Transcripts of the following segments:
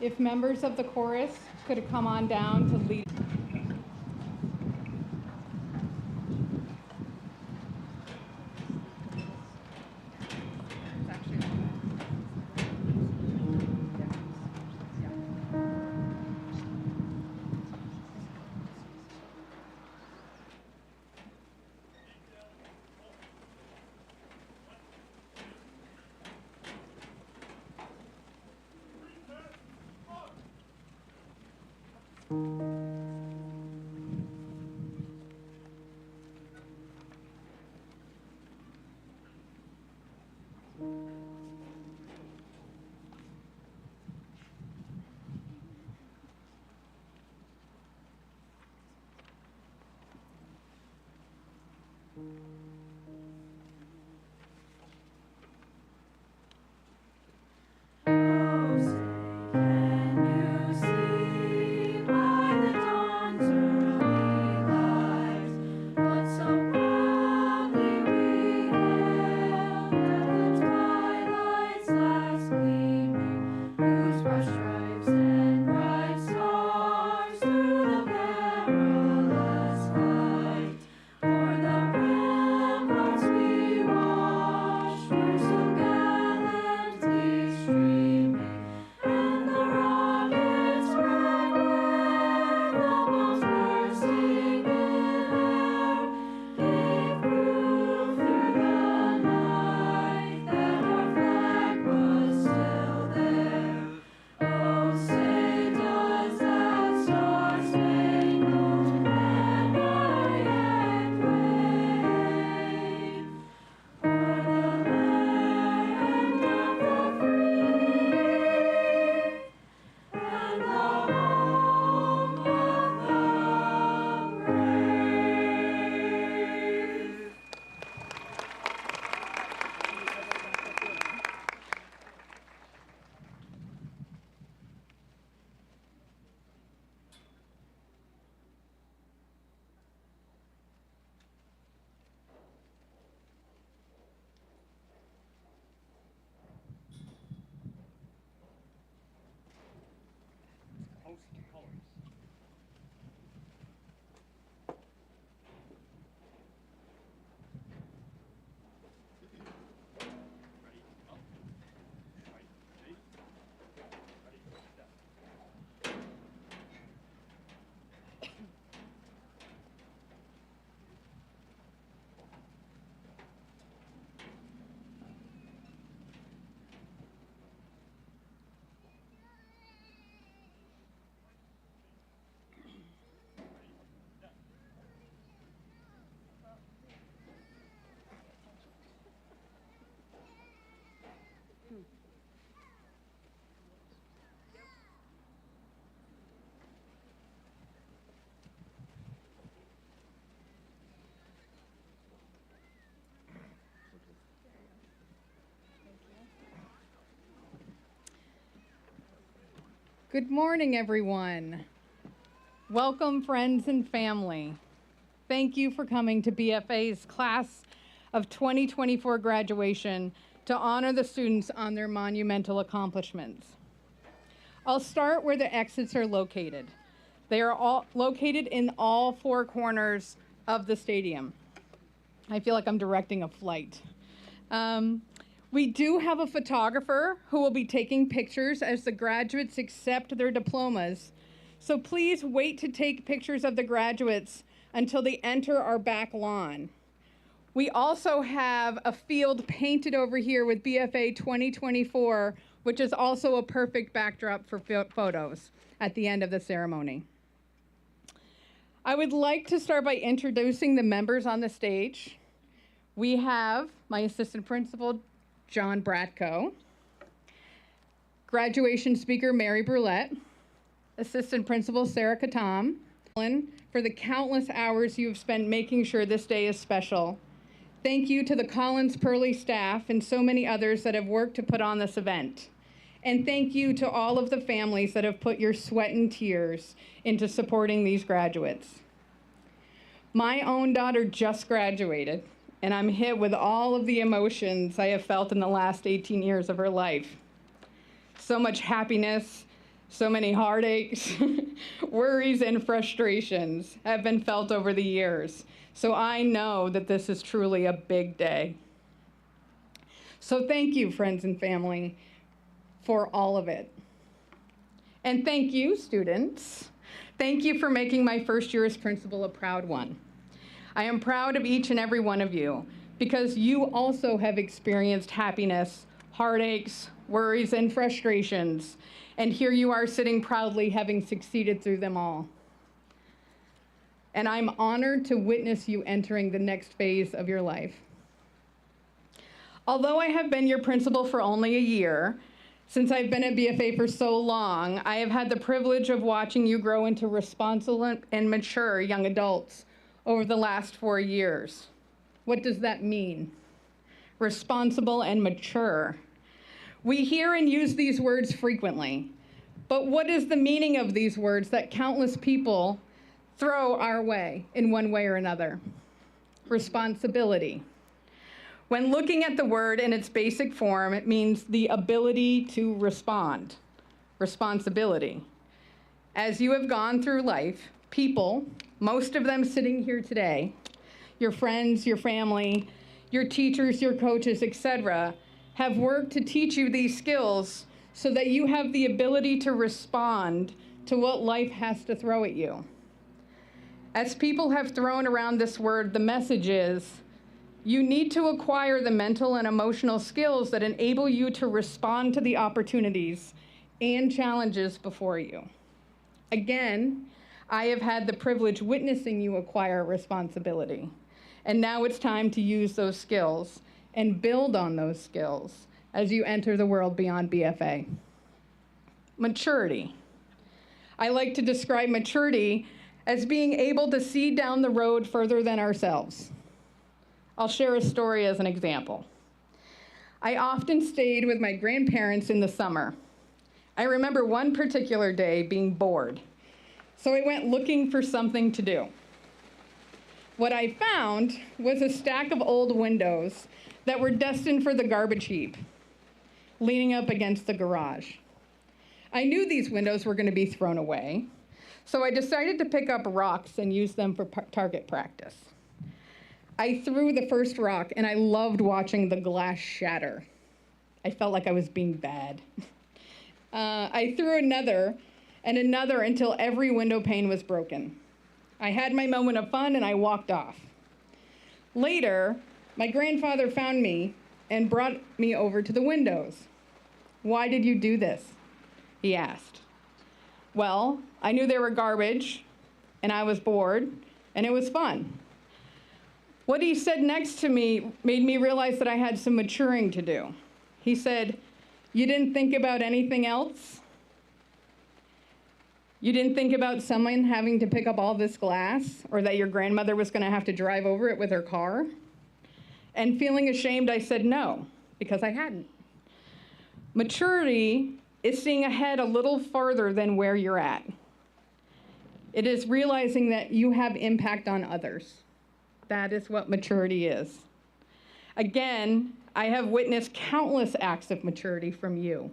If members of the chorus could come on down to lead. Good morning, everyone. Welcome, friends and family. Thank you for coming to BFA's Class of 2024 graduation to honor the students on their monumental accomplishments. I'll start where the exits are located. They are all located in all four corners of the stadium. I feel like I'm directing a flight. We do have a photographer who will be taking pictures as the graduates accept their diplomas. So please wait to take pictures of the graduates until they enter our back lawn. We also have a field painted over here with BFA 2024, which is also a perfect backdrop for photos at the end of the ceremony. I would like to start by introducing the members on the stage. We have my assistant principal, John Bratko, graduation speaker Mary Brulette, assistant principal Sarah Katam, for the countless hours you have spent making sure this day is special. Thank you to the Collins Pearly staff and so many others that have worked to put on this event. And thank you to all of the families that have put your sweat and tears into supporting these graduates. My own daughter just graduated, and I'm hit with all of the emotions I have felt in the last 18 years of her life. So much happiness, So many heartaches, worries, and frustrations have been felt over the years. So I know that this is truly a big day. So thank you, friends and family, for all of it. And thank you, students. Thank you for making my first year as principal a proud one. I am proud of each and every one of you because you also have experienced happiness, heartaches, worries, and frustrations. And here you are sitting proudly having succeeded through them all. And I'm honored to witness you entering the next phase of your life. Although I have been your principal for only a year, since I've been at BFA for so long, I have had the privilege of watching you grow into responsible and mature young adults over the last 4 years. What does that mean? Responsible and mature. We hear and use these words frequently, but what is the meaning of these words that countless people throw our way in one way or another? Responsibility. When looking at the word in its basic form, it means the ability to respond. Responsibility. As you have gone through life, people, most of them sitting here today, your friends, your family, your teachers, your coaches, etc., have worked to teach you these skills so that you have the ability to respond to what life has to throw at you. As people have thrown around this word, the message is you need to acquire the mental and emotional skills that enable you to respond to the opportunities and challenges before you. Again, I have had the privilege witnessing you acquire responsibility, and now it's time to use those skills and build on those skills as you enter the world beyond BFA. Maturity. I like to describe maturity as being able to see down the road further than ourselves. I'll share a story as an example. I often stayed with my grandparents in the summer. I remember one particular day being bored, so I went looking for something to do. What I found was a stack of old windows that were destined for the garbage heap, leaning up against the garage. I knew these windows were going to be thrown away, so I decided to pick up rocks and use them for target practice. I threw the first rock, and I loved watching the glass shatter. I felt like I was being bad. I threw another and another until every window pane was broken. I had my moment of fun, and I walked off. Later, my grandfather found me and brought me over to the windows. "Why did you do this?" he asked. Well, I knew they were garbage, and I was bored, and it was fun. What he said next to me made me realize that I had some maturing to do. He said, "You didn't think about anything else? You didn't think about someone having to pick up all this glass, or that your grandmother was going to have to drive over it with her car?" And feeling ashamed, I said no, because I hadn't. Maturity is seeing ahead a little farther than where you're at. It is realizing that you have impact on others. That is what maturity is. Again, I have witnessed countless acts of maturity from you.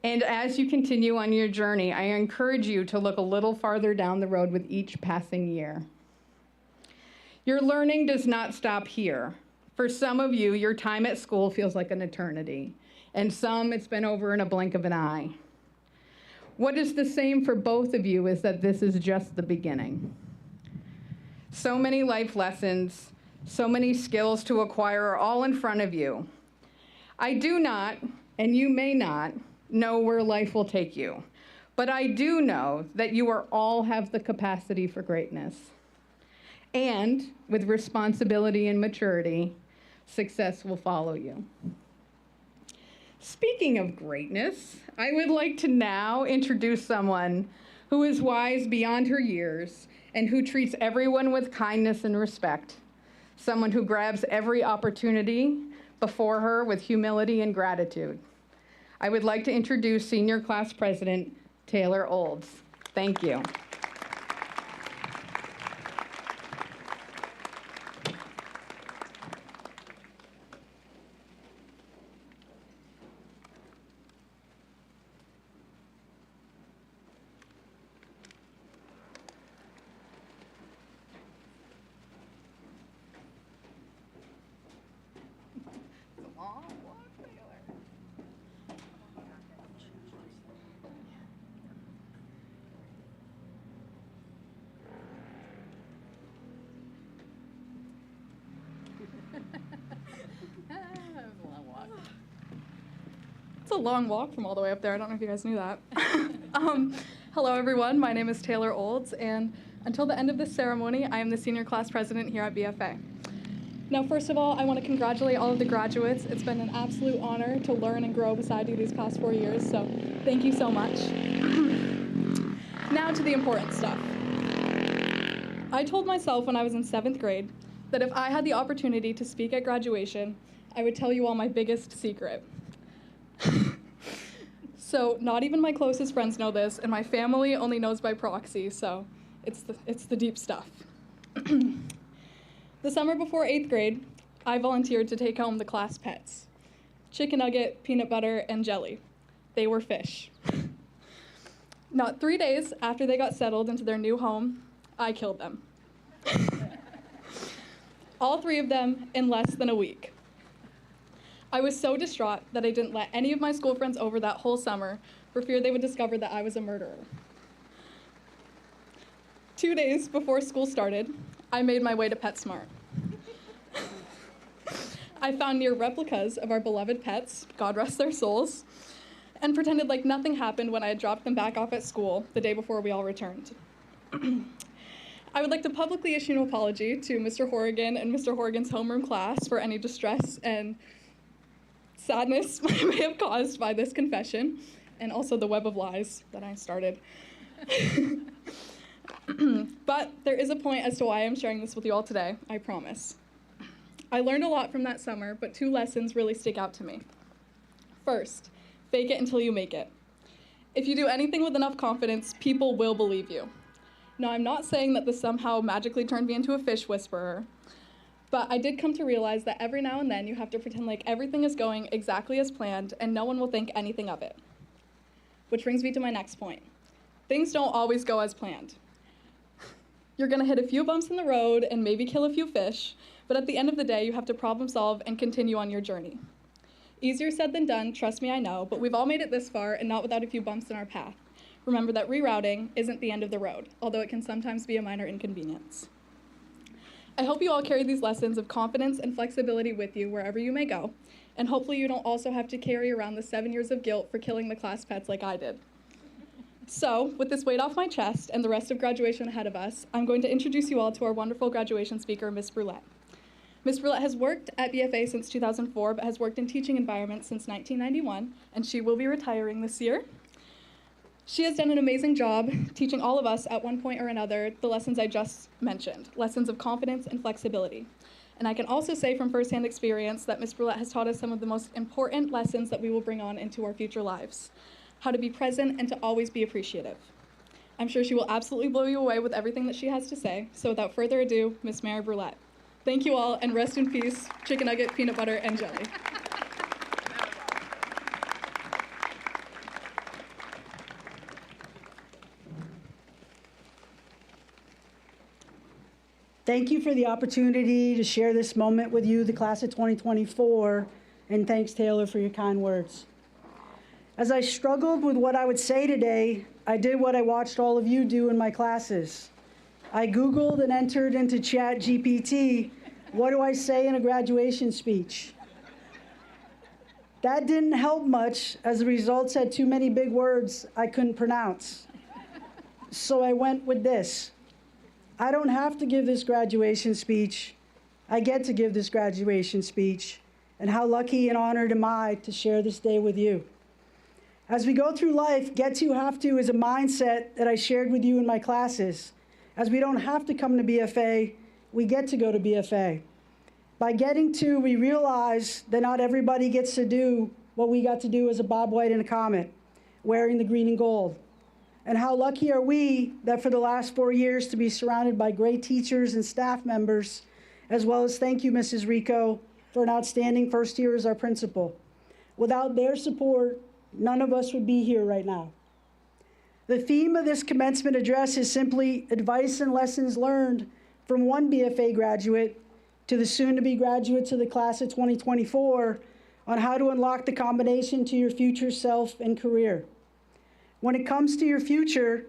And as you continue on your journey, I encourage you to look a little farther down the road with each passing year. Your learning does not stop here. For some of you, your time at school feels like an eternity, and some it's been over in a blink of an eye. What is the same for both of you is that this is just the beginning. So many life lessons, so many skills to acquire are all in front of you. I do not, and you may not, know where life will take you, but I do know that you all have the capacity for greatness. And with responsibility and maturity, success will follow you. Speaking of greatness, I would like to now introduce someone who is wise beyond her years and who treats everyone with kindness and respect, someone who grabs every opportunity before her with humility and gratitude. I would like to introduce Senior Class President Taylor Olds. Thank you. long walk from all the way up there. I don't know if you guys knew that. Hello, everyone. My name is Taylor Olds, and until the end of this ceremony, I am the senior class president here at BFA. Now, first of all, I want to congratulate all of the graduates. It's been an absolute honor to learn and grow beside you these past 4 years, so thank you so much. Now to the important stuff. I told myself when I was in 7th grade that if I had the opportunity to speak at graduation, I would tell you all my biggest secret. So not even my closest friends know this, and my family only knows by proxy, so it's the deep stuff. The summer before 8th grade, I volunteered to take home the class pets: chicken nugget, peanut butter, and jelly. They were fish. Not 3 days after they got settled into their new home, I killed them. All 3 of them in less than a week. I was so distraught that I didn't let any of my school friends over that whole summer for fear they would discover that I was a murderer. 2 days before school started, I made my way to PetSmart. I found near replicas of our beloved pets, God rest their souls, and pretended like nothing happened when I had dropped them back off at school the day before we all returned. I would like to publicly issue an apology to Mr. Horrigan and Mr. Horrigan's homeroom class for any distress and sadness I may have caused by this confession, and also the web of lies that I started. But there is a point as to why I'm sharing this with you all today, I promise. I learned a lot from that summer, but 2 lessons really stick out to me. First, fake it until you make it. If you do anything with enough confidence, people will believe you. Now, I'm not saying that this somehow magically turned me into a fish whisperer, but I did come to realize that every now and then you have to pretend like everything is going exactly as planned and no one will think anything of it. Which brings me to my next point. Things don't always go as planned. You're gonna hit a few bumps in the road and maybe kill a few fish, but at the end of the day, you have to problem solve and continue on your journey. Easier said than done, trust me, I know, but we've all made it this far and not without a few bumps in our path. Remember that rerouting isn't the end of the road, although it can sometimes be a minor inconvenience. I hope you all carry these lessons of confidence and flexibility with you wherever you may go, and hopefully you don't also have to carry around the 7 years of guilt for killing the class pets like I did. So, with this weight off my chest and the rest of graduation ahead of us, I'm going to introduce you all to our wonderful graduation speaker, Ms. Brulette. Ms. Brulette has worked at BFA since 2004, but has worked in teaching environments since 1991, and she will be retiring this year. She has done an amazing job teaching all of us at one point or another the lessons I just mentioned, lessons of confidence and flexibility. And I can also say from firsthand experience that Ms. Brulette has taught us some of the most important lessons that we will bring on into our future lives: how to be present and to always be appreciative. I'm sure she will absolutely blow you away with everything that she has to say. So without further ado, Ms. Mary Brulette. Thank you all, and rest in peace, chicken nugget, peanut butter, and jelly. Thank you for the opportunity to share this moment with you, the class of 2024, and thanks, Taylor, for your kind words. As I struggled with what I would say today, I did what I watched all of you do in my classes. I Googled and entered into ChatGPT, what do I say in a graduation speech? That didn't help much, as the results had too many big words I couldn't pronounce. So I went with this. I don't have to give this graduation speech. I get to give this graduation speech, and how lucky and honored am I to share this day with you. As we go through life, get to have to is a mindset that I shared with you in my classes. As we don't have to come to BFA, we get to go to BFA. By getting to, we realize that not everybody gets to do what we got to do as a Bob White in a Comet, wearing the green and gold. And how lucky are we that for the last 4 years to be surrounded by great teachers and staff members, as well as thank you, Mrs. Rico, for an outstanding first year as our principal. Without their support, none of us would be here right now. The theme of this commencement address is simply advice and lessons learned from one BFA graduate to the soon-to-be graduates of the class of 2024 on how to unlock the combination to your future self and career. When it comes to your future,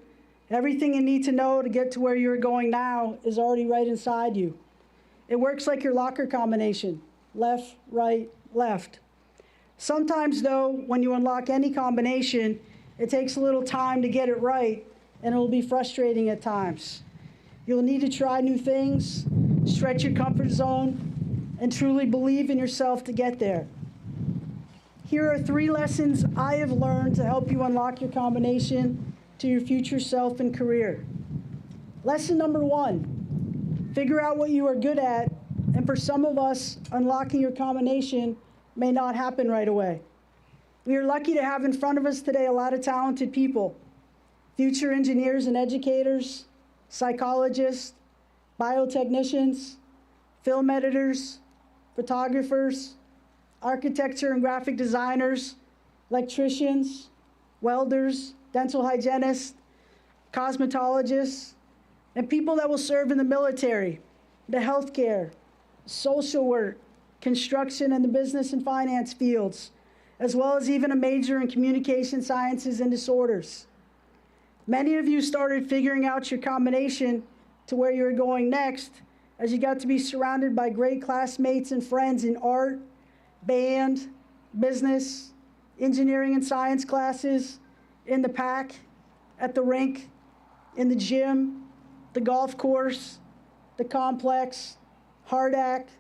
everything you need to know to get to where you're going now is already right inside you. It works like your locker combination, left, right, left. Sometimes, though, when you unlock any combination, it takes a little time to get it right, and it'll be frustrating at times. You'll need to try new things, stretch your comfort zone, and truly believe in yourself to get there. Here are 3 lessons I have learned to help you unlock your combination to your future self and career. Lesson number 1, figure out what you are good at, and for some of us, unlocking your combination may not happen right away. We are lucky to have in front of us today a lot of talented people, future engineers and educators, psychologists, biotechnicians, film editors, photographers, architecture and graphic designers, electricians, welders, dental hygienists, cosmetologists, and people that will serve in the military, the healthcare, social work, construction, and the business and finance fields, as well as even a major in communication sciences and disorders. Many of you started figuring out your combination to where you were going next as you got to be surrounded by great classmates and friends in art, band, business, engineering and science classes, in the pack, at the rink, in the gym, the golf course, the complex, hard act,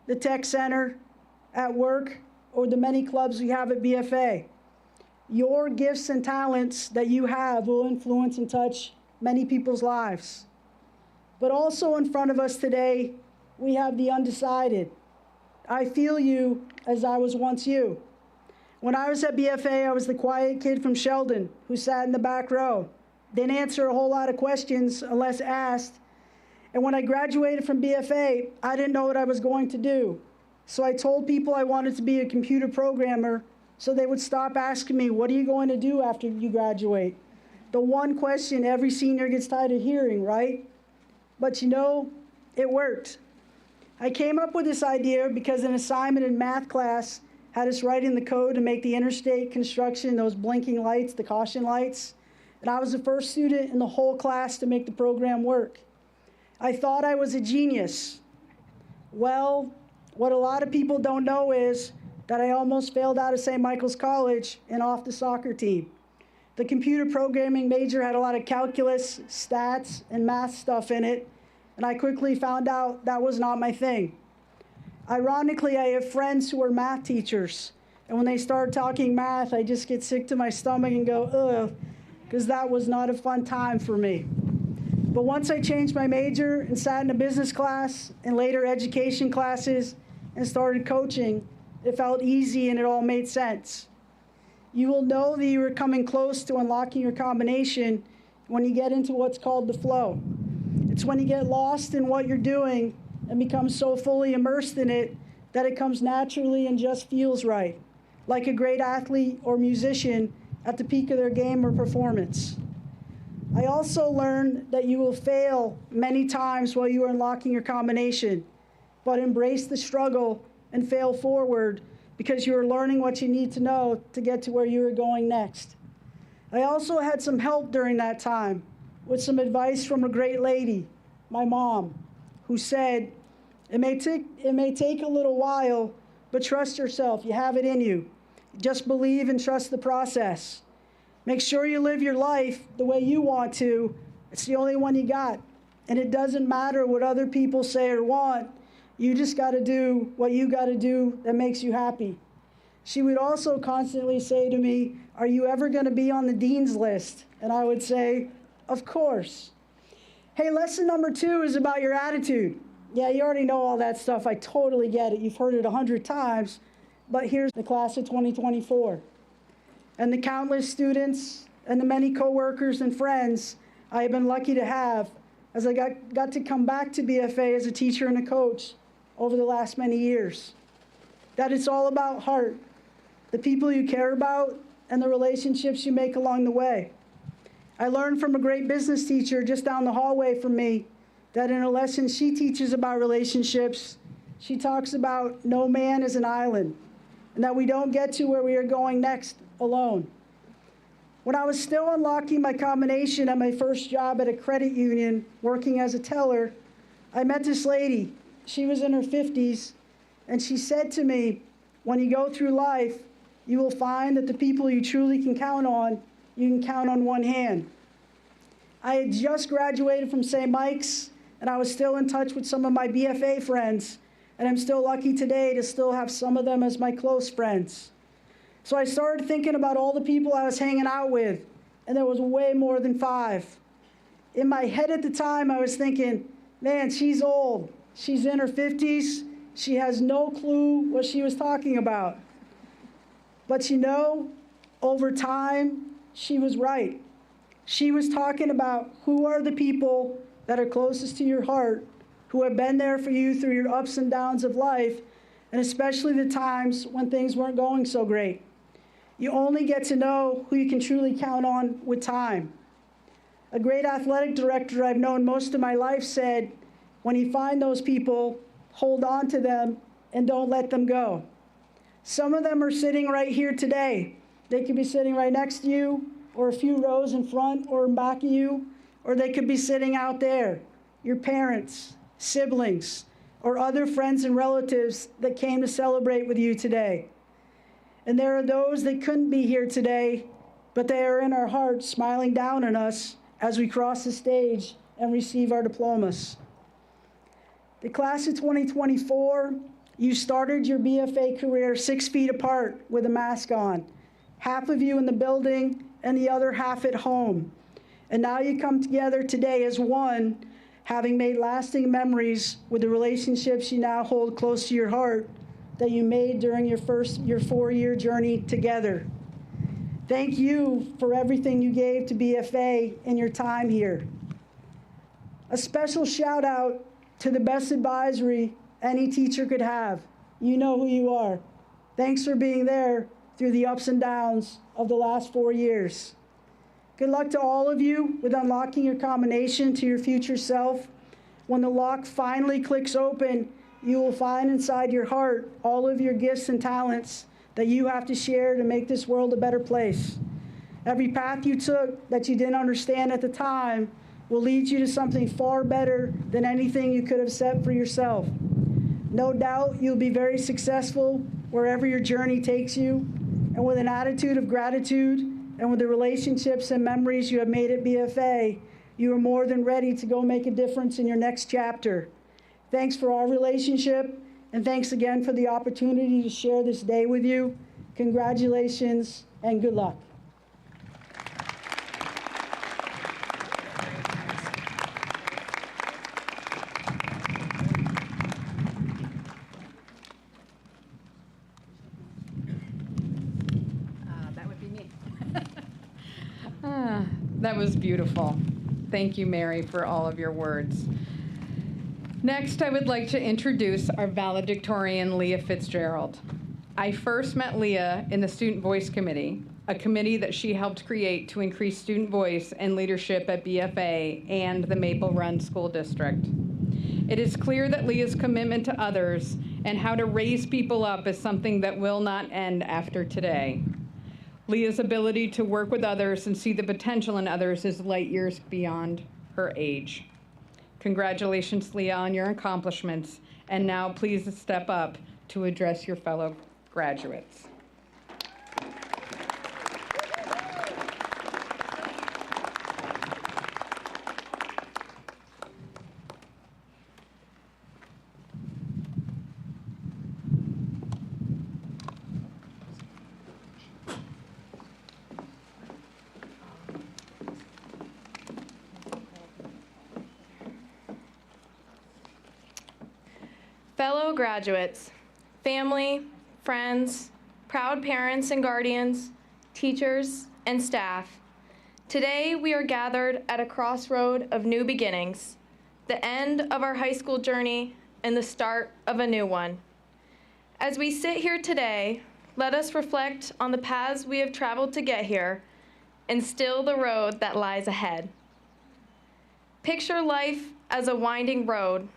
the tech center, at work, or the many clubs we have at BFA. Your gifts and talents that you have will influence and touch many people's lives. But also in front of us today, we have the undecided. I feel you as I was once you. When I was at BFA, I was the quiet kid from Sheldon who sat in the back row. Didn't answer a whole lot of questions unless asked. And when I graduated from BFA, I didn't know what I was going to do. So I told people I wanted to be a computer programmer so they would stop asking me, what are you going to do after you graduate? The one question every senior gets tired of hearing, right? But you know, it worked. I came up with this idea because an assignment in math class had us writing the code to make the interstate construction, those blinking lights, the caution lights. And I was the first student in the whole class to make the program work. I thought I was a genius. Well, what a lot of people don't know is that I almost failed out of St. Michael's College and off the soccer team. The computer programming major had a lot of calculus, stats, and math stuff in it, and I quickly found out that was not my thing. Ironically, I have friends who are math teachers, and when they start talking math, I just get sick to my stomach and go, ugh, because that was not a fun time for me. But once I changed my major and sat in a business class and later education classes and started coaching, it felt easy and it all made sense. You will know that you are coming close to unlocking your combination when you get into what's called the flow. It's when you get lost in what you're doing and become so fully immersed in it that it comes naturally and just feels right, like a great athlete or musician at the peak of their game or performance. I also learned that you will fail many times while you are unlocking your combination, but embrace the struggle and fail forward because you are learning what you need to know to get to where you are going next. I also had some help during that time with some advice from a great lady, my mom, who said, it may take a little while, but trust yourself, you have it in you. Just believe and trust the process. Make sure you live your life the way you want to. It's the only one you got. And it doesn't matter what other people say or want. You just got to do what you got to do that makes you happy. She would also constantly say to me, are you ever going to be on the dean's list? And I would say, of course. Hey, lesson number 2 is about your attitude. Yeah, you already know all that stuff. I totally get it. You've heard it 100 times. But here's the class of 2024. And the countless students and the many coworkers and friends I have been lucky to have as I got to come back to BFA as a teacher and a coach over the last many years. That it's all about heart, the people you care about, and the relationships you make along the way. I learned from a great business teacher just down the hallway from me that in a lesson she teaches about relationships, she talks about no man is an island, and that we don't get to where we are going next alone. When I was still unlocking my combination at my first job at a credit union working as a teller, I met this lady. She was in her 50s, and she said to me, when you go through life, you will find that the people you truly can count on, you can count on one hand. I had just graduated from St. Mike's, and I was still in touch with some of my BFA friends, and I'm still lucky today to still have some of them as my close friends. So I started thinking about all the people I was hanging out with, and there was way more than 5. In my head at the time, I was thinking, man, she's old. She's in her 50s. She has no clue what she was talking about. But you know, over time, she was right. She was talking about who are the people that are closest to your heart, who have been there for you through your ups and downs of life, and especially the times when things weren't going so great. You only get to know who you can truly count on with time. A great athletic director I've known most of my life said, when you find those people, hold on to them and don't let them go. Some of them are sitting right here today. They could be sitting right next to you, or a few rows in front or in back of you, or they could be sitting out there, your parents, siblings, or other friends and relatives that came to celebrate with you today. And there are those that couldn't be here today, but they are in our hearts smiling down on us as we cross the stage and receive our diplomas. The class of 2024, you started your BFA career 6 feet apart with a mask on. Half of you in the building and the other half at home. And now you come together today as one, having made lasting memories with the relationships you now hold close to your heart that you made during your 4-year journey together. Thank you for everything you gave to BFA in your time here. A special shout out to the best advisory any teacher could have. You know who you are. Thanks for being there through the ups and downs of the last 4 years. Good luck to all of you with unlocking your combination to your future self. When the lock finally clicks open, you will find inside your heart all of your gifts and talents that you have to share to make this world a better place. Every path you took that you didn't understand at the time will lead you to something far better than anything you could have set for yourself. No doubt you'll be very successful wherever your journey takes you, and with an attitude of gratitude and with the relationships and memories you have made at BFA, you are more than ready to go make a difference in your next chapter. Thanks for our relationship, and thanks again for the opportunity to share this day with you. Congratulations and good luck. That would be me. That was beautiful. Thank you, Mary, for all of your words. Next, I would like to introduce our valedictorian, Leah Fitzgerald. I first met Leah in the Student Voice Committee, a committee that she helped create to increase student voice and leadership at BFA and the Maple Run School District. It is clear that Leah's commitment to others and how to raise people up is something that will not end after today. Leah's ability to work with others and see the potential in others is light years beyond her age. Congratulations, Leah, on your accomplishments. And now please step up to address your fellow graduates. Fellow graduates, family, friends, proud parents and guardians, teachers, and staff, today we are gathered at a crossroad of new beginnings, the end of our high school journey and the start of a new one. As we sit here today, let us reflect on the paths we have traveled to get here and still the road that lies ahead. Picture life as a winding road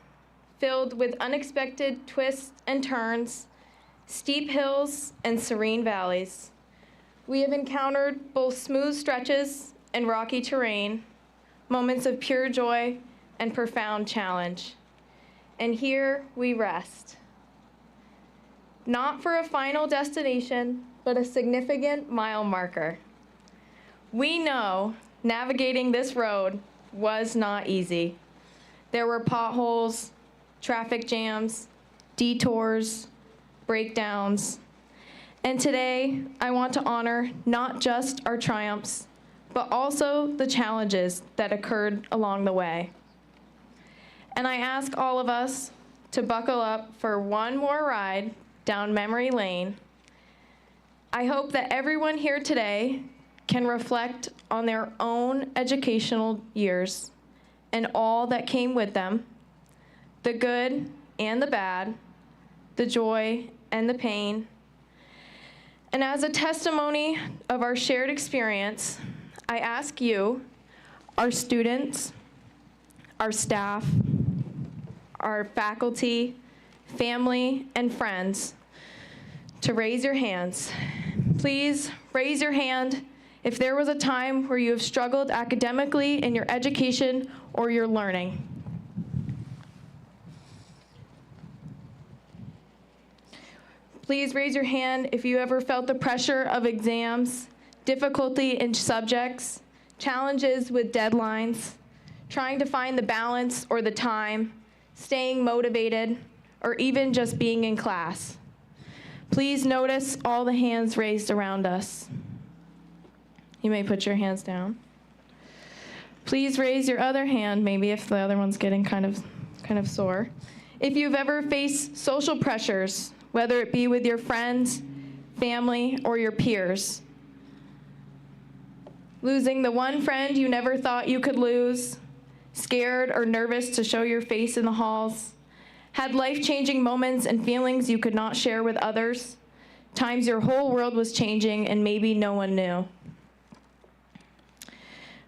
filled with unexpected twists and turns, steep hills and serene valleys. We have encountered both smooth stretches and rocky terrain, moments of pure joy and profound challenge. And here we rest. Not for a final destination, but a significant mile marker. We know navigating this road was not easy. There were potholes, traffic jams, detours, breakdowns. And today, I want to honor not just our triumphs, but also the challenges that occurred along the way. And I ask all of us to buckle up for one more ride down memory lane. I hope that everyone here today can reflect on their own educational years and all that came with them, the good and the bad, the joy and the pain. And as a testimony of our shared experience, I ask you, our students, our staff, our faculty, family, and friends, to raise your hands. Please raise your hand if there was a time where you have struggled academically in your education or your learning. Please raise your hand if you ever felt the pressure of exams, difficulty in subjects, challenges with deadlines, trying to find the balance or the time, staying motivated, or even just being in class. Please notice all the hands raised around us. You may put your hands down. Please raise your other hand, maybe if the other one's getting kind of sore. If you've ever faced social pressures, whether it be with your friends, family, or your peers. Losing the one friend you never thought you could lose, scared or nervous to show your face in the halls, had life-changing moments and feelings you could not share with others, times your whole world was changing and maybe no one knew.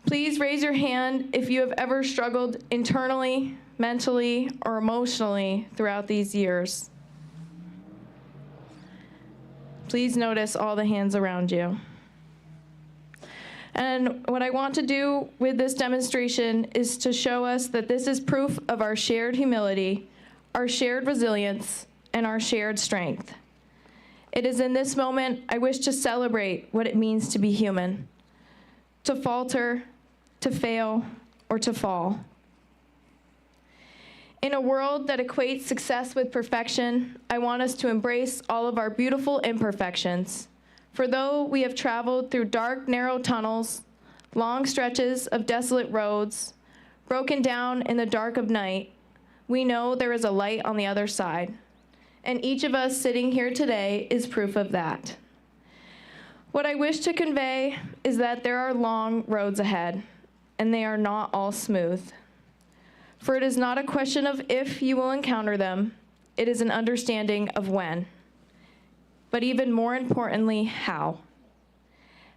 Please raise your hand if you have ever struggled internally, mentally, or emotionally throughout these years. Please notice all the hands around you. And what I want to do with this demonstration is to show us that this is proof of our shared humility, our shared resilience, and our shared strength. It is in this moment I wish to celebrate what it means to be human, to falter, to fail, or to fall. In a world that equates success with perfection, I want us to embrace all of our beautiful imperfections. For though we have traveled through dark, narrow tunnels, long stretches of desolate roads, broken down in the dark of night, we know there is a light on the other side. And each of us sitting here today is proof of that. What I wish to convey is that there are long roads ahead, and they are not all smooth. For it is not a question of if you will encounter them, it is an understanding of when. But even more importantly, how.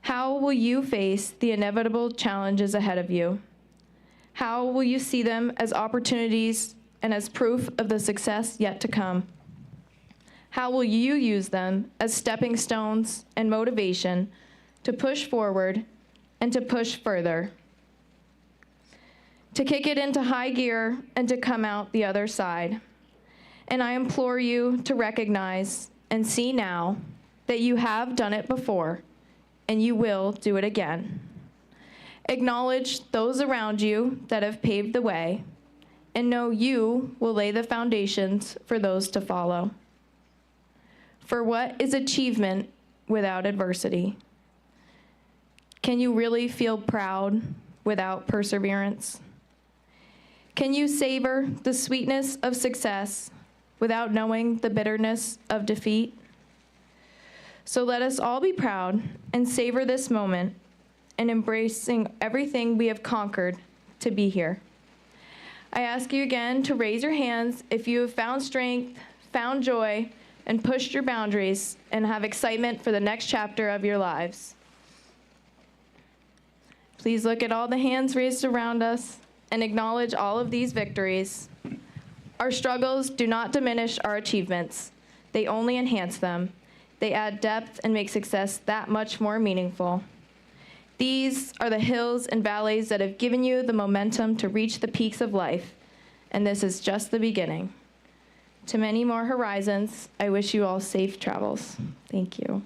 How will you face the inevitable challenges ahead of you? How will you see them as opportunities and as proof of the success yet to come? How will you use them as stepping stones and motivation to push forward and to push further? To kick it into high gear and to come out the other side. And I implore you to recognize and see now that you have done it before and you will do it again. Acknowledge those around you that have paved the way and know you will lay the foundations for those to follow. For what is achievement without adversity? Can you really feel proud without perseverance? Can you savor the sweetness of success without knowing the bitterness of defeat? So let us all be proud and savor this moment and embracing everything we have conquered to be here. I ask you again to raise your hands if you have found strength, found joy, and pushed your boundaries and have excitement for the next chapter of your lives. Please look at all the hands raised around us and acknowledge all of these victories. Our struggles do not diminish our achievements. They only enhance them. They add depth and make success that much more meaningful. These are the hills and valleys that have given you the momentum to reach the peaks of life, and this is just the beginning. To many more horizons, I wish you all safe travels. Thank you.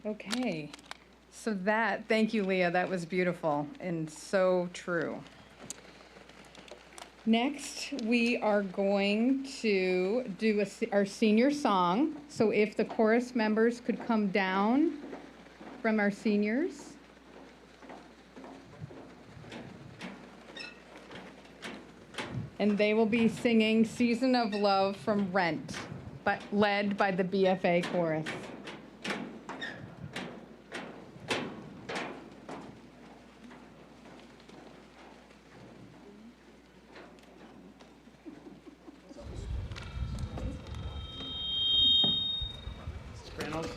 Okay, so thank you, Leah, that was beautiful and so true. Next, we are going to do our senior song. So if the chorus members could come down from our seniors. And they will be singing Season of Love from Rent, but led by the BFA chorus. Sopranos.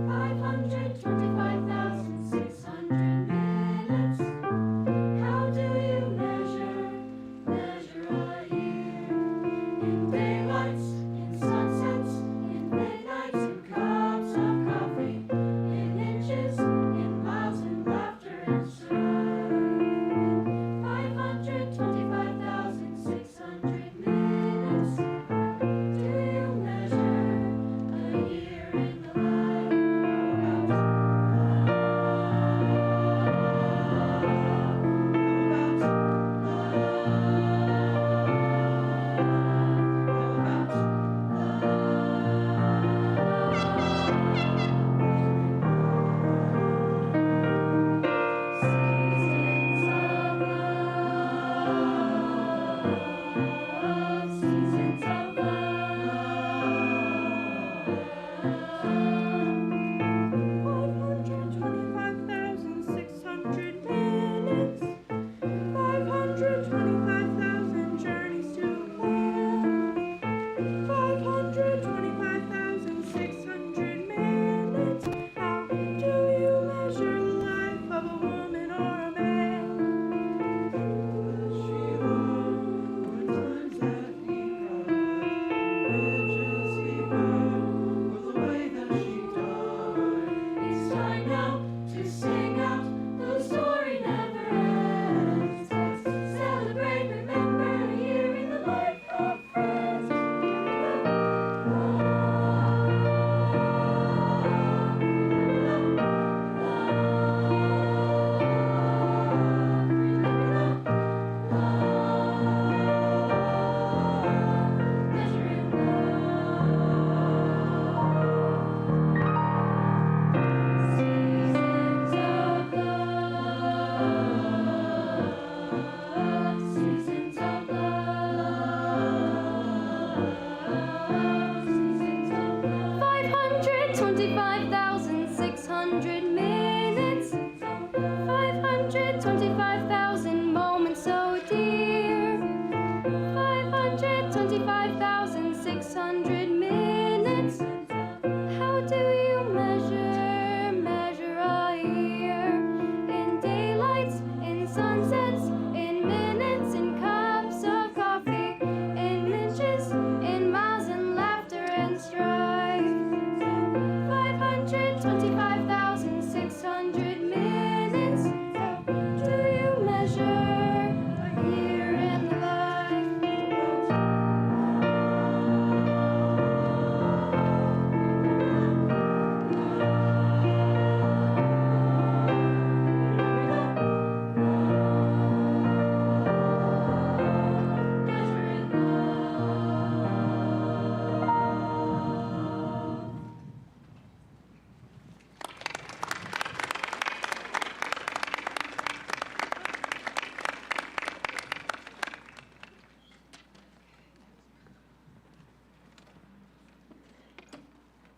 Five hundred twenty-five thousand 600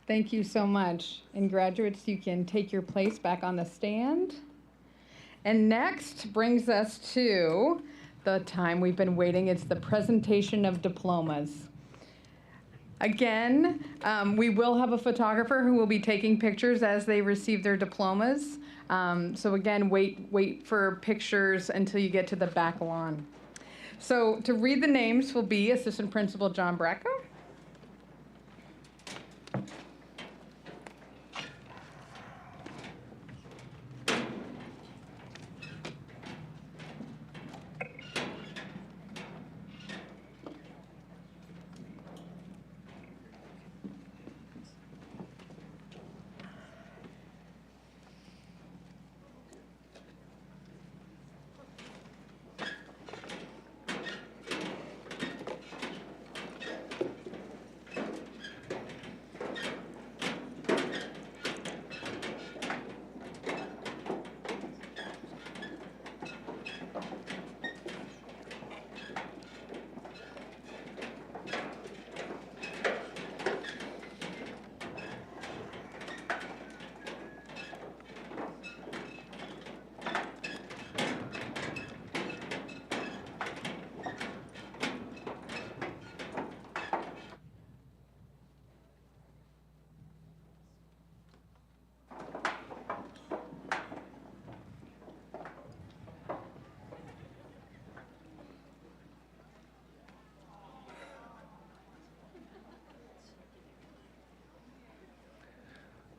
Thank you so much. And graduates, you can take your place back on the stand. And next brings us to the time we've been waiting. It's the presentation of diplomas. Again, we will have a photographer who will be taking pictures as they receive their diplomas. So again, wait for pictures until you get to the back lawn. So to read the names will be Assistant Principal John Bracco.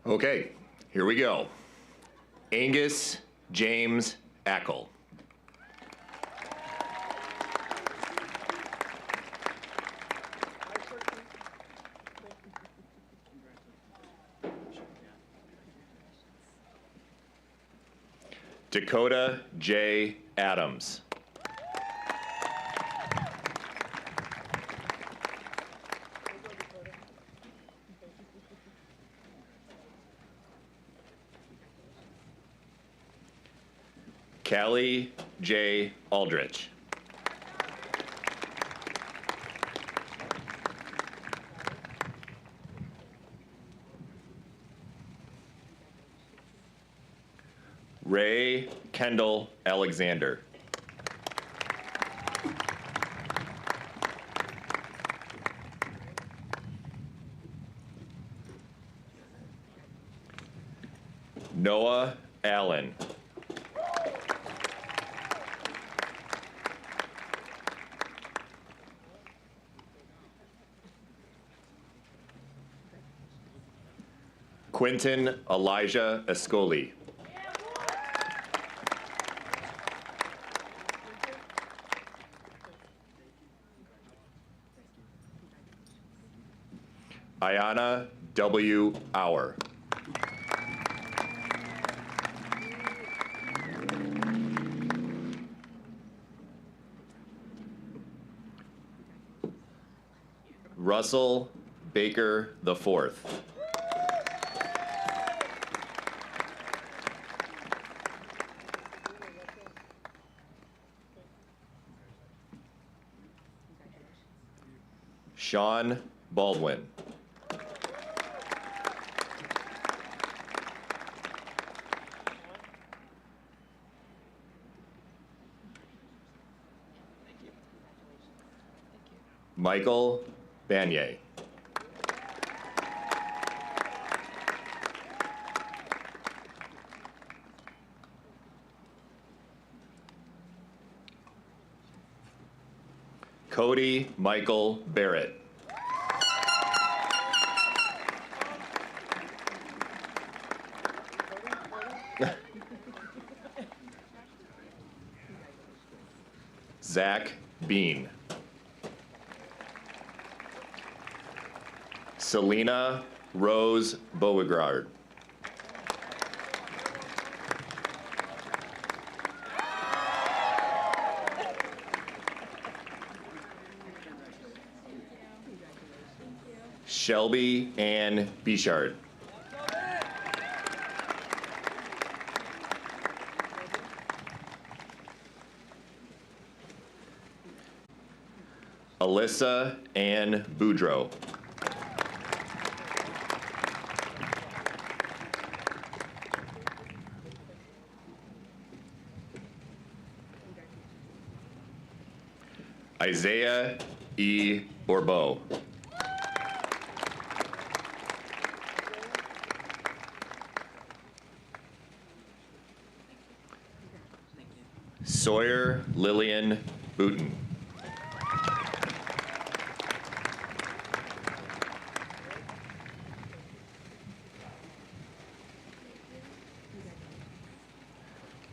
Okay, here we go. Angus James Ackle. Dakota J. Adams. Callie J. Aldrich. Ray Kendall Alexander. Noah Allen. Quentin Elijah Ascoli. Ayana W. Auer. Russell Baker IV. Sean Baldwin. Michael Banier. Cody Michael Barrett. Zach Bean. Selena Rose Beauregard. Shelby Ann Bichard. Alyssa Ann Boudreau. Isaiah E. Orbeau. Sawyer Lillian Booten.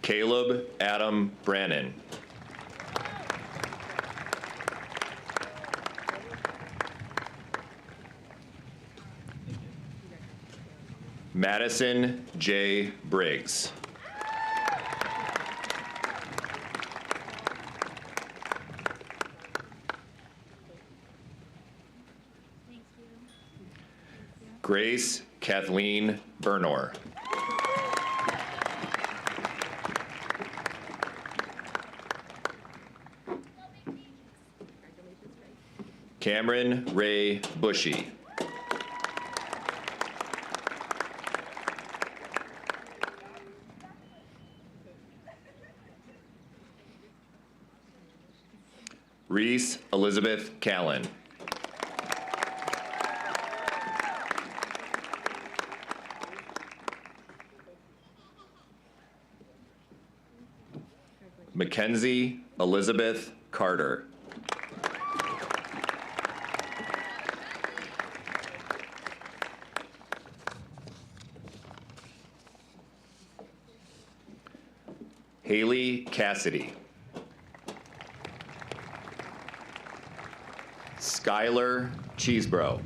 Caleb Adam Brannon. Madison J. Briggs. Grace Kathleen Bernor. Cameron Ray Bushy. Reese Elizabeth Callan. Mackenzie Elizabeth Carter. Haley Cassidy. Skylar Cheesebro.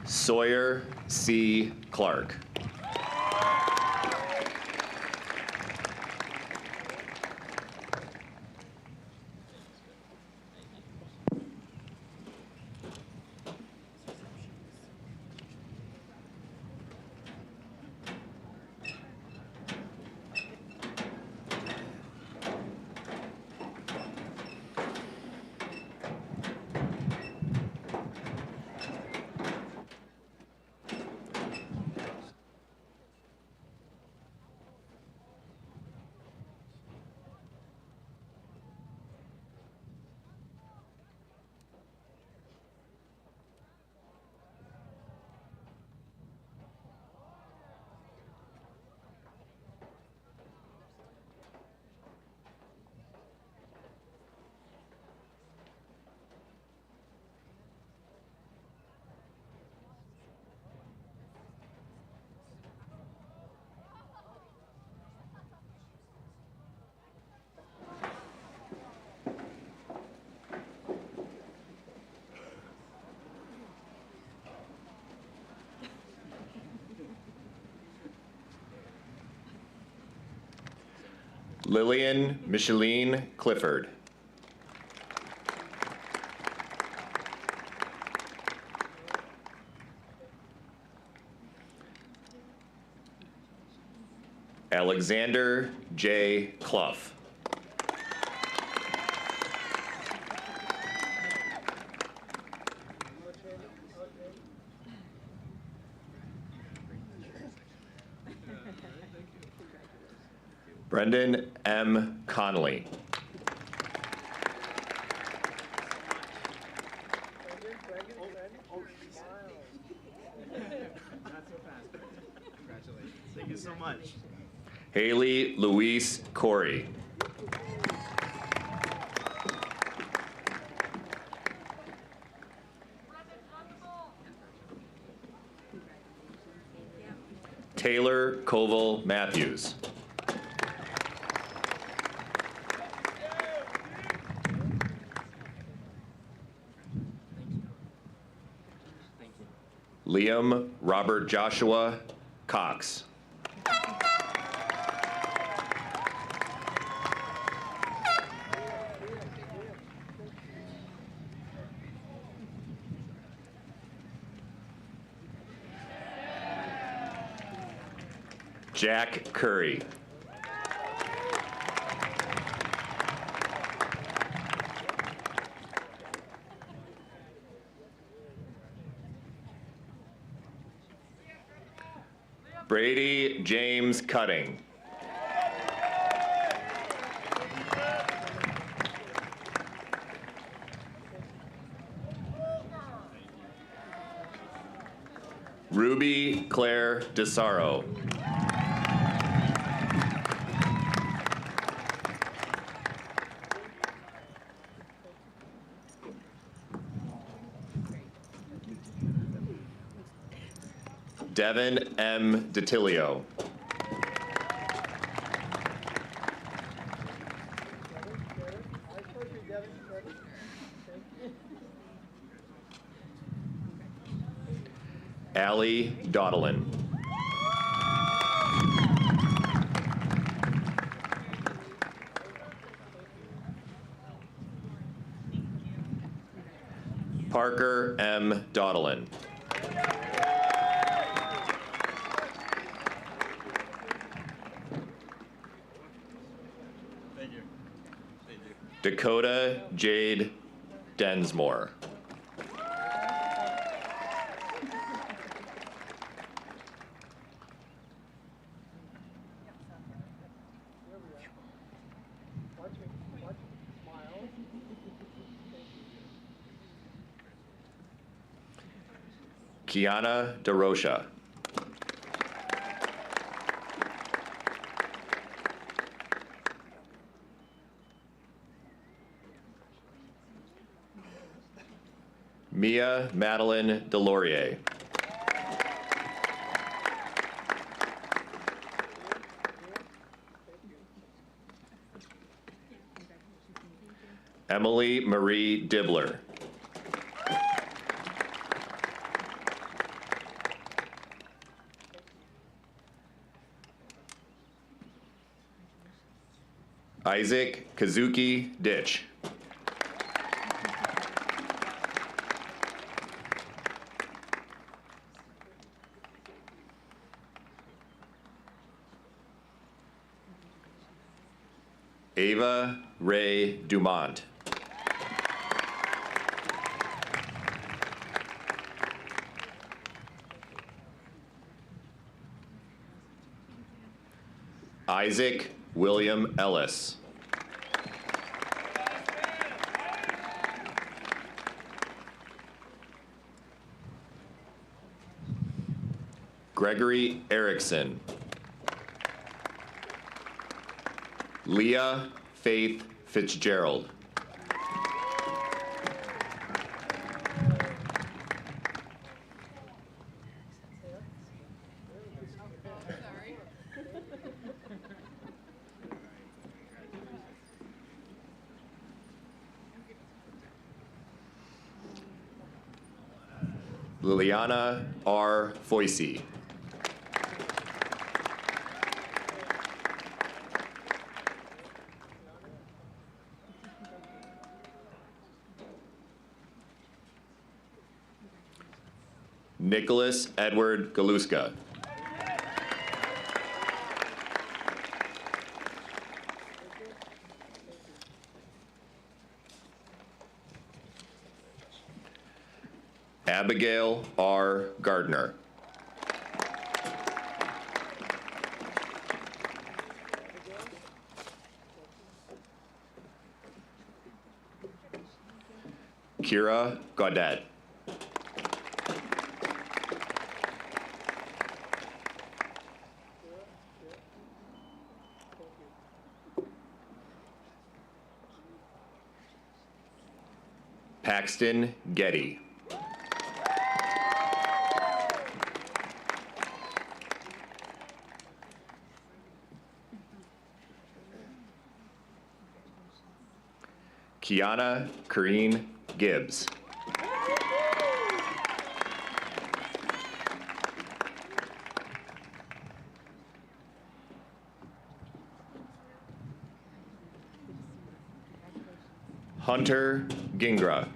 Sawyer C. Clark. Lillian Micheline Clifford. Alexander J. Clough. Brendan M. Connolly. Thank you so much. Haley Louise Corey. Taylor Koval Matthews. Liam Robert Joshua Cox. Jack Curry. Brady James Cutting. Ruby Claire DeSaro. Devin M. DiTilio. Allie Doddelin. Parker M. Doddelin. Dakota Jade Densmore. Kiana DeRocha. Mia Madeline Delorier. Emily Marie Dibbler. Isaac Kazuki Ditch. Ava Ray Dumont. Isaac William Ellis. Gregory Erickson. Leah Faith Fitzgerald. Liliana R. Foisey. Nicholas Edward Galuska. Abigail R. Gardner. Kira Gaudet. Paxton Getty. Kiana Kareen Gibbs. Hunter Gingra.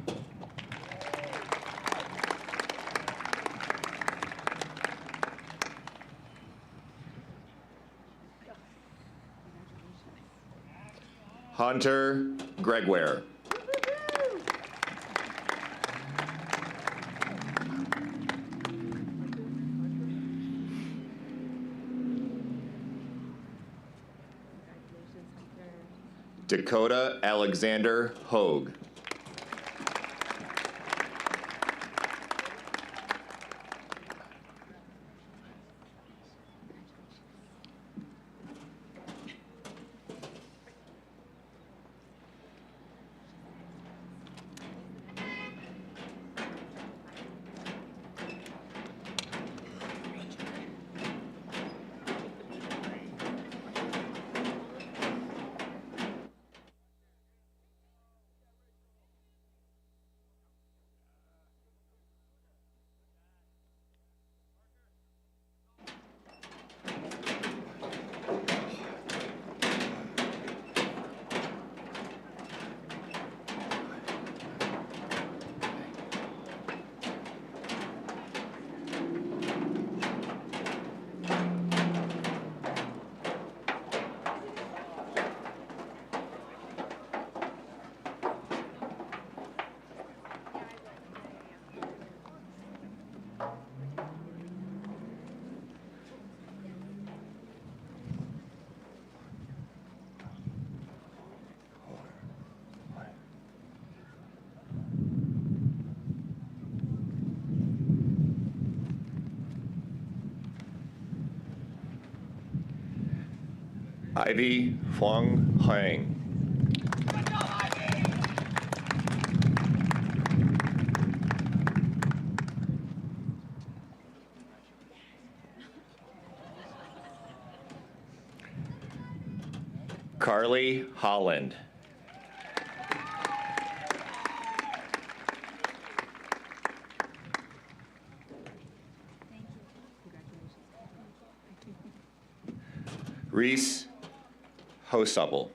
Hunter Gregware. Dakota Alexander Hogue. Ivy Huang Huang. Carly Holland. Reese Hosupple.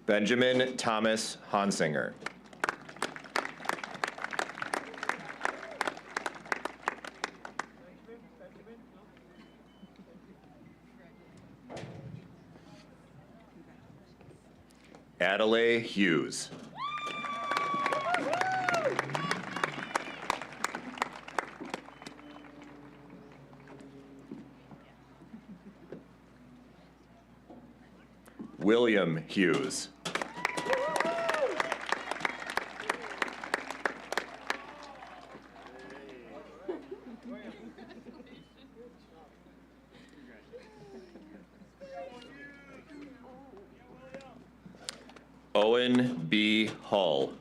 Benjamin Thomas Honsinger. Adelaide Hughes. William Hughes. Owen B. Hull.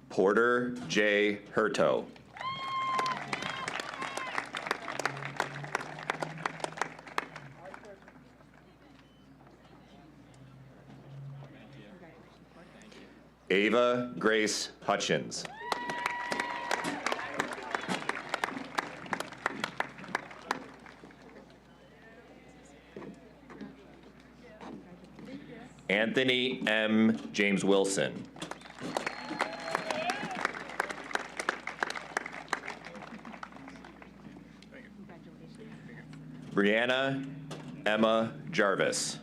Porter J. Hurto. Ava Grace Hutchins. Anthony M. James Wilson. Brianna Emma Jarvis.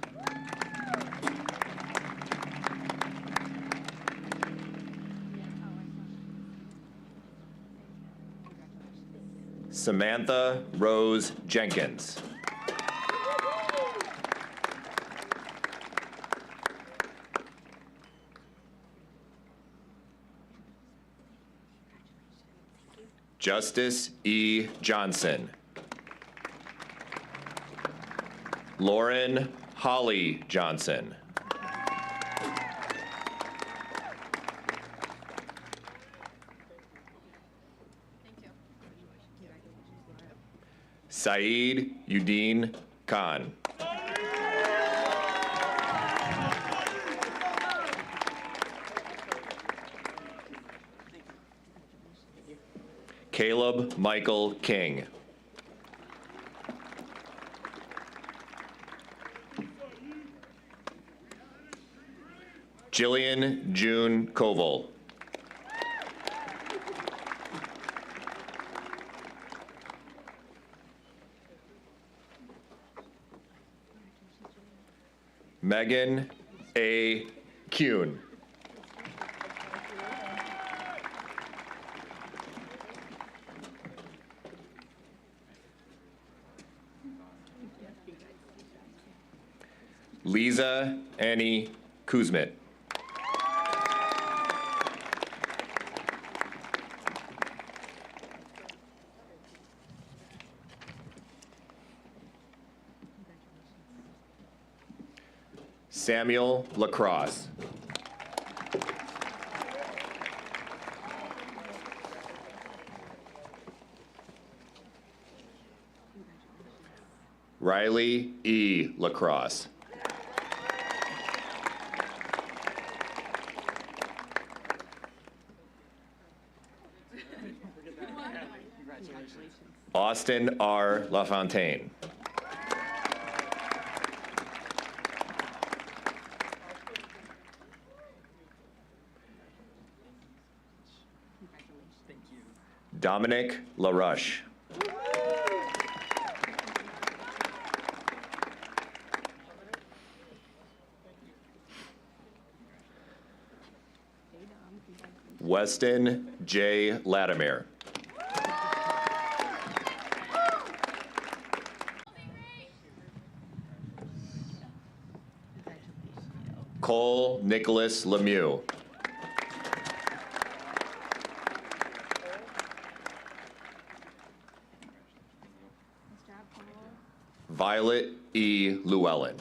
Samantha Rose Jenkins. Justice E. Johnson. Lauren Holly Johnson. Saeed Udin Khan. Caleb Michael King. Jillian June Koval. Megan A. Kuhn. Lisa Annie Kuzmit. Samuel Lacrosse. Riley E. Lacrosse. Austin R. LaFontaine. Dominic LaRush. Weston J. Latimer. Cole Nicholas Lemieux. Violet E. Llewellyn.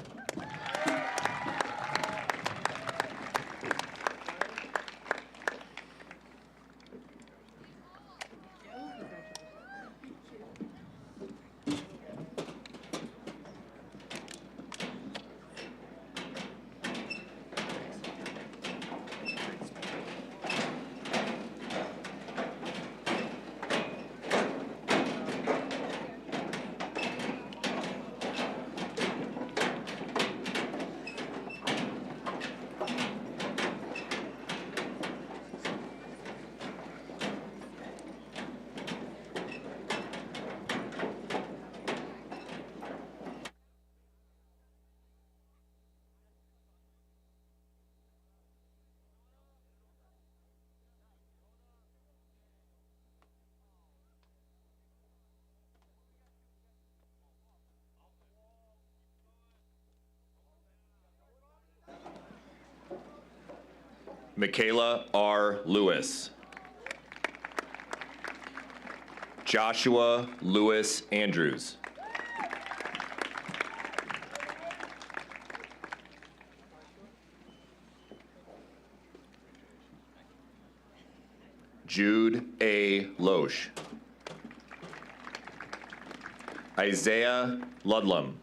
Michaela R. Lewis. Joshua Lewis Andrews. Jude A. Loesch. Isaiah Ludlam.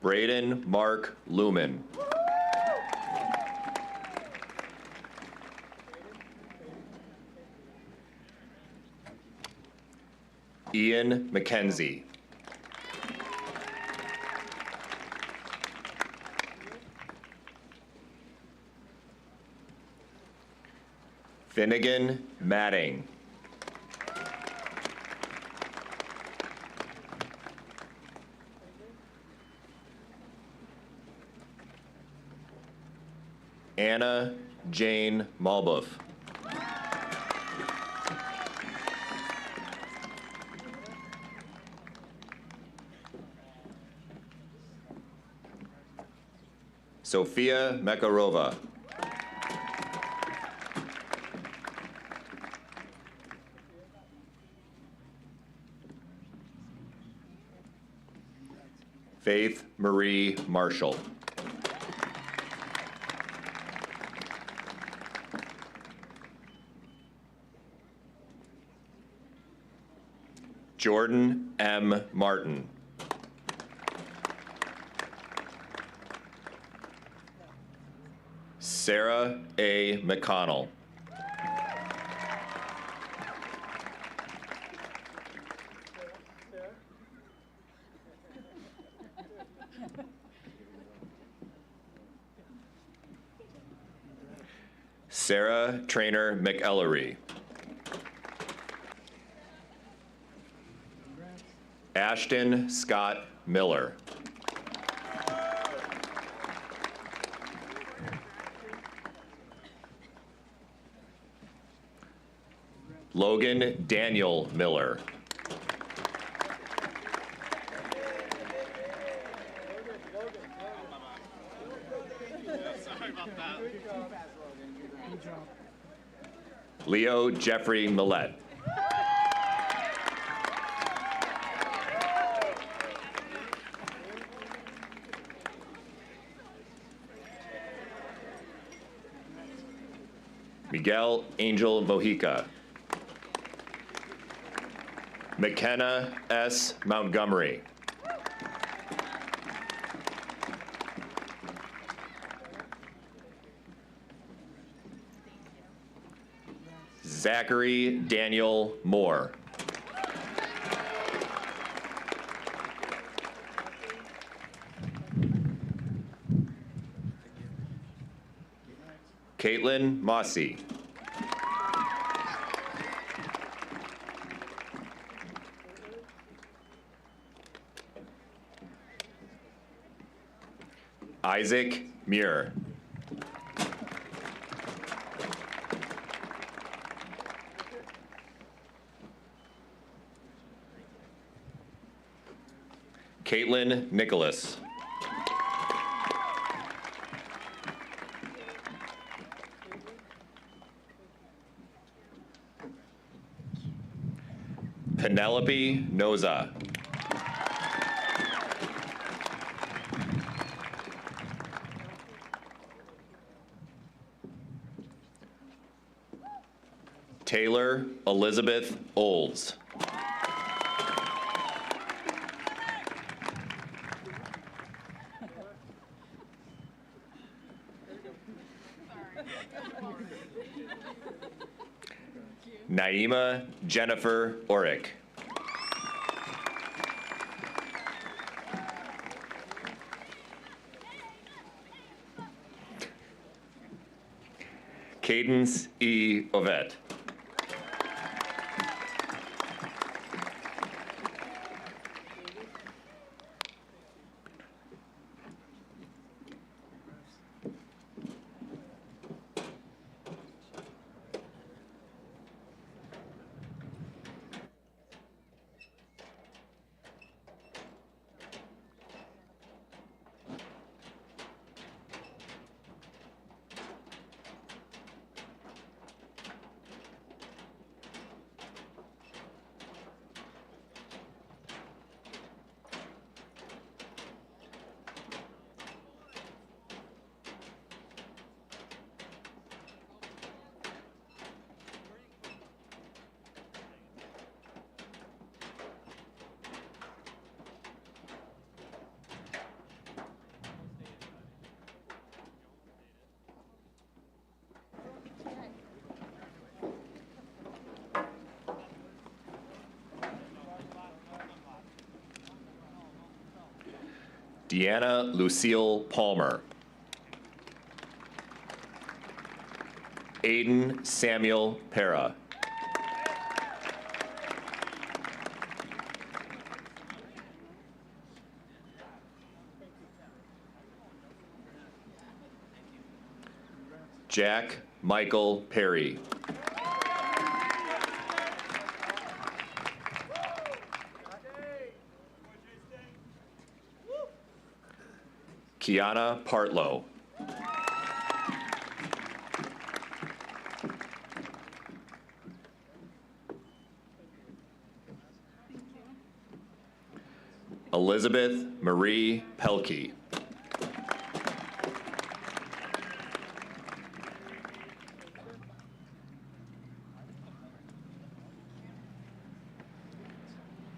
Braden Mark Lumen. Ian McKenzie. Finnegan Matting. Anna Jane Malbuff. Sophia Mekarova. Faith Marie Marshall. Jordan M. Martin. Sarah A. McConnell. Sarah Trainer McEllery. Ashton Scott Miller. Logan Daniel Miller. Leo Jeffrey Millette. Miguel Angel Mojica. McKenna S. Montgomery. Zachary Daniel Moore. Caitlin Mossy. Isaac Muir. Caitlin Nicholas. Penelope Noza. Taylor Elizabeth Olds. Naima Jennifer Orick. Cadence E. Ovett. Deanna Lucille Palmer. Aiden Samuel Pera. Jack Michael Perry. Kiana Partlow. Elizabeth Marie Pelkey.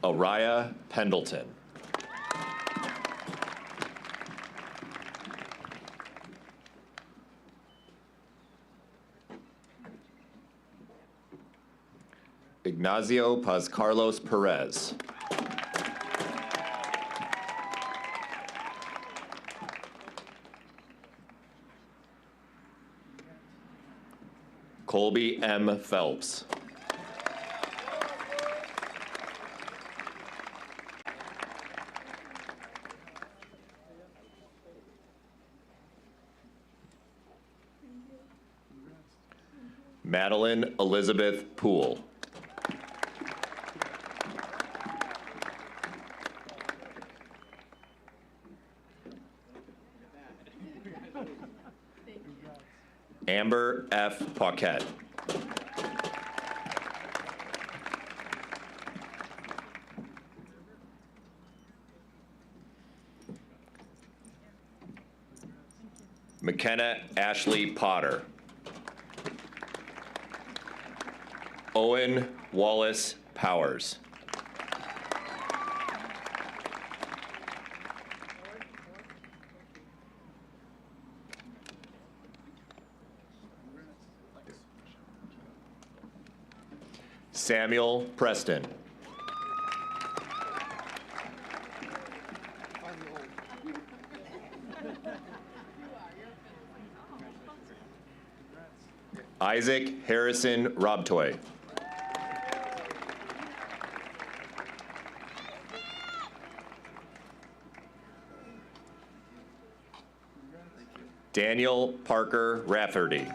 Araya Pendleton. Ignacio Paz Carlos Perez. Colby M. Phelps. Madeline Elizabeth Poole. Amber F. Paquette. McKenna Ashley Potter. Owen Wallace Powers. Samuel Preston. Isaac Harrison Robtoy. Daniel Parker Rafferty.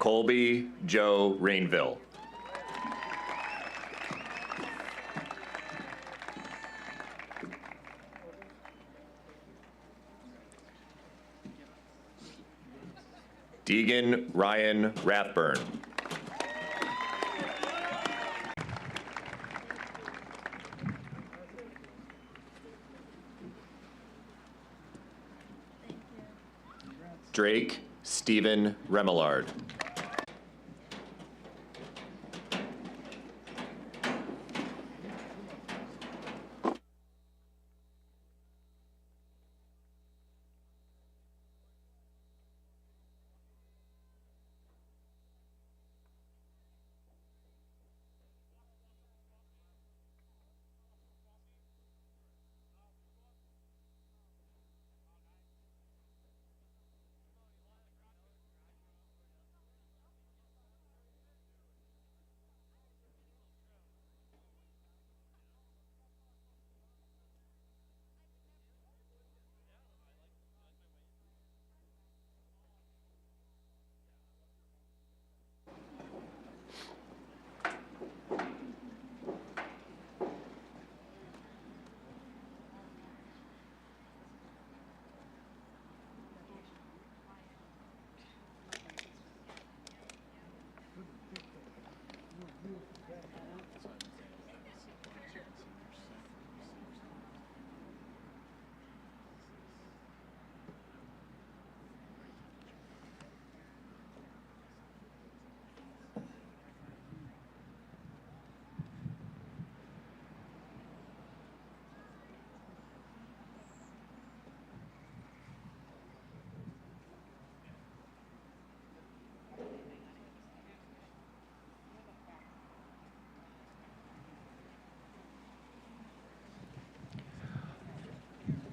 Colby Joe Rainville. Deegan Ryan Rathburn. Drake Stephen Remillard.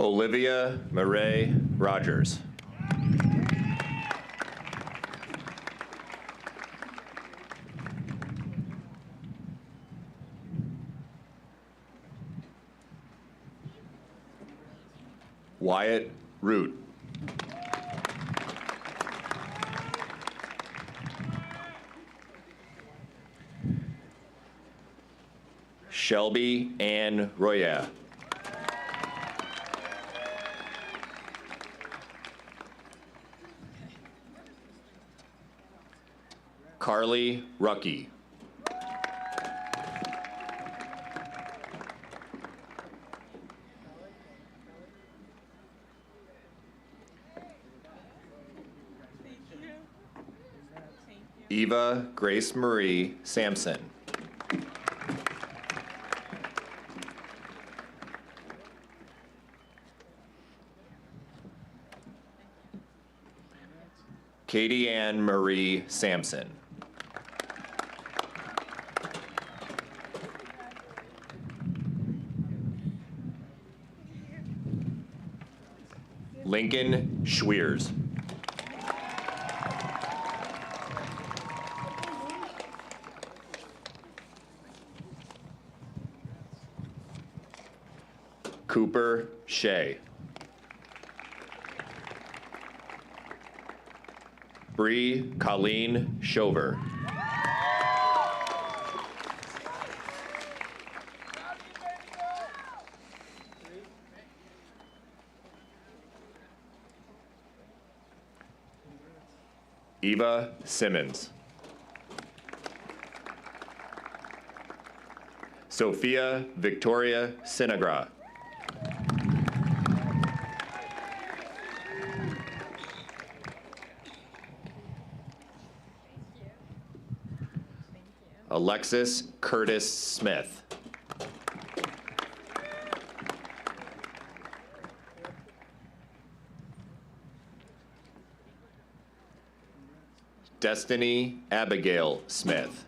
Olivia Murray Rogers. Wyatt Root. Shelby Ann Roya. Carly Rucky. Eva Grace Marie Sampson. Katie Ann Marie Sampson. Lincoln Schweers. Cooper Shea. Bree Colleen Shover. Eva Simmons. Sophia Victoria Sinagra. Alexis Curtis Smith. Destiny Abigail Smith.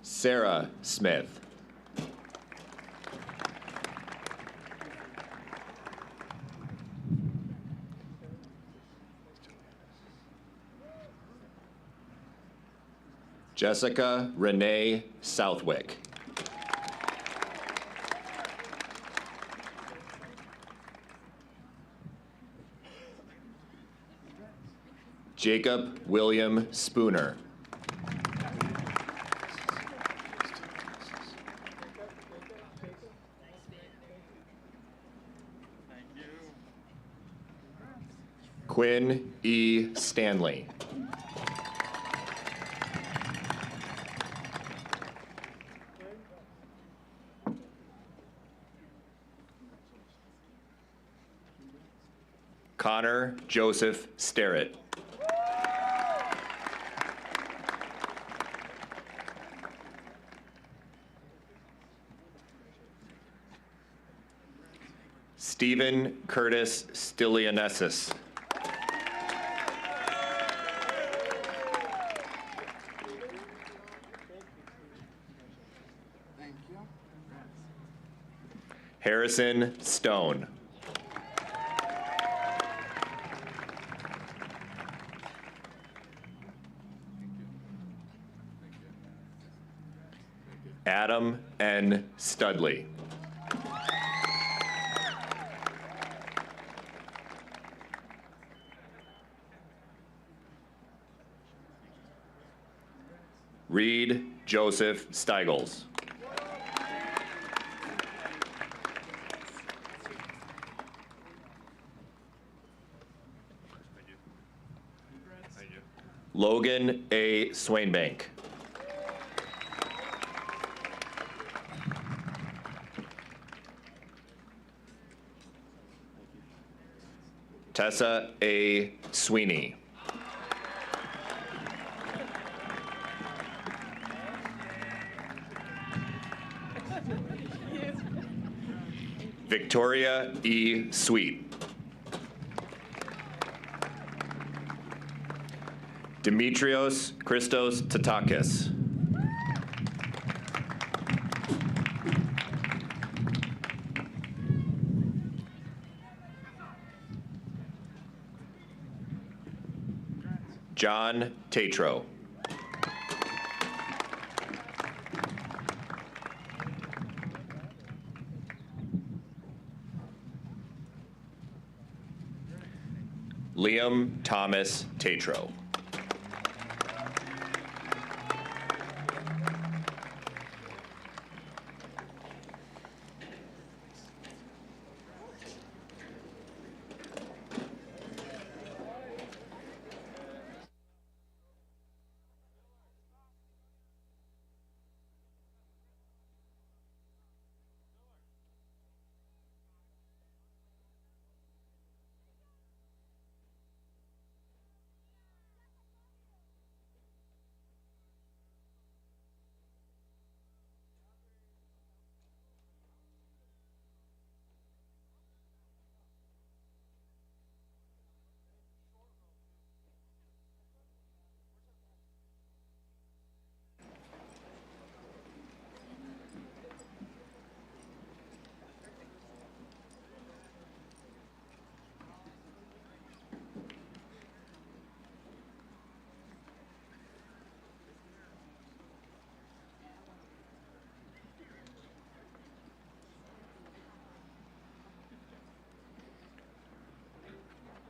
Sarah Smith. Jessica Renee Southwick. Jacob William Spooner. Quinn E. Stanley. Connor Joseph Sterrett. Stephen Curtis Stylianesis. Harrison Stone. Adam N. Studley. Reed Joseph Steigels. Logan A. Swainbank. Tessa A. Sweeney. Victoria E. Sweet. Demetrios Christos Tatakis. John Tatro. Liam Thomas Tatro.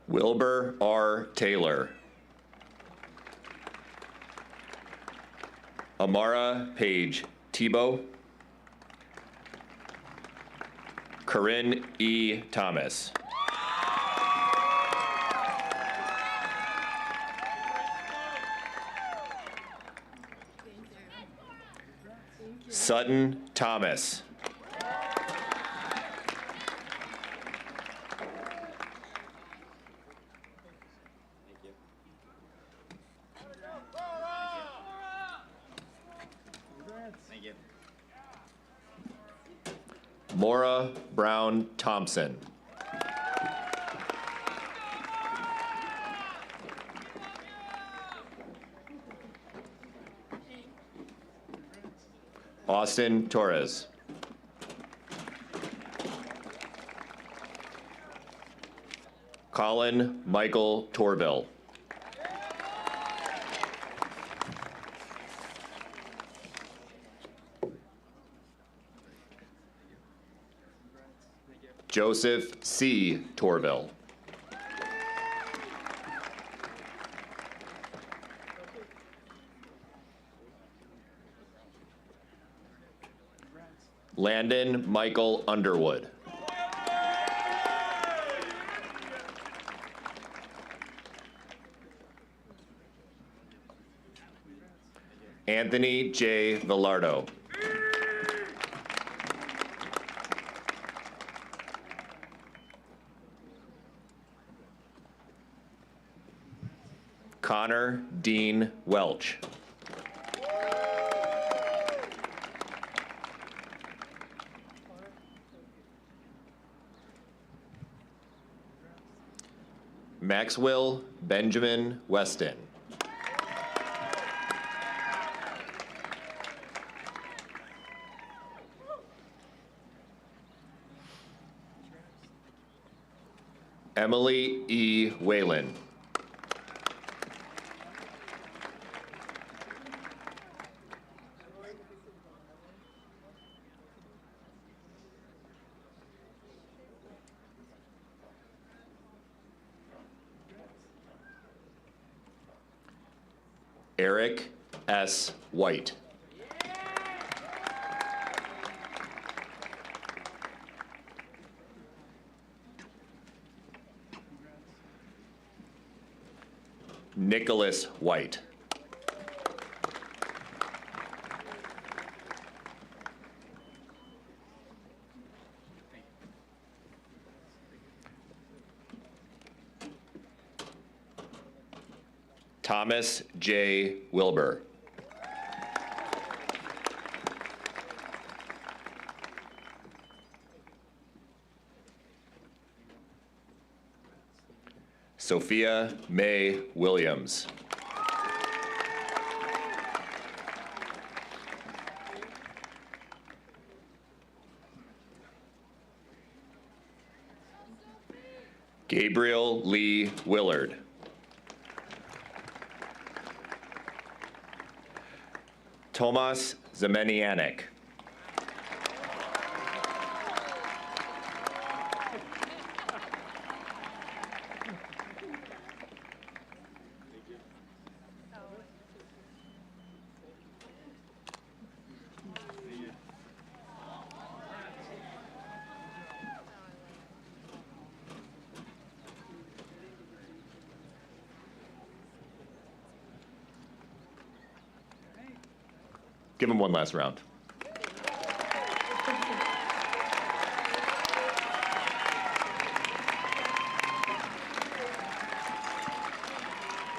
Wilbur R. Taylor. Amara Page Tebow. Corinne E. Thomas. Sutton Thomas. Maura Brown Thompson. Austin Torres. Colin Michael Torville. Joseph C. Torville. Landon Michael Underwood. Anthony J. Villardo. Connor Dean Welch. Maxwell Benjamin Weston. Emily E. Whalen. Eric S. White. Nicholas White. Thomas J. Wilbur. Sophia May Williams. Gabriel Lee Willard. Tomas Zemenianek. Give him one last round.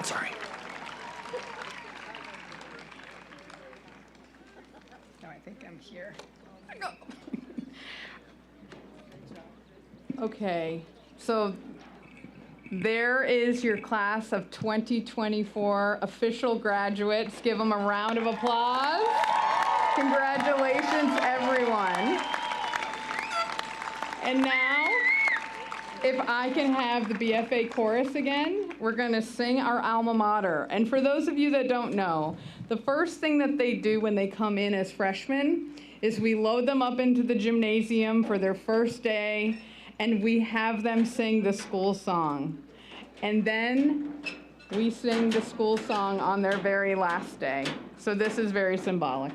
Sorry. No, I think I'm here. Okay, so there is your class of 2024 official graduates. Give them a round of applause. Congratulations, everyone. And now, if I can have the BFA chorus again, we're going to sing our alma mater. And for those of you that don't know, the first thing that they do when they come in as freshmen is we load them up into the gymnasium for their first day, and we have them sing the school song. And then we sing the school song on their very last day. So this is very symbolic.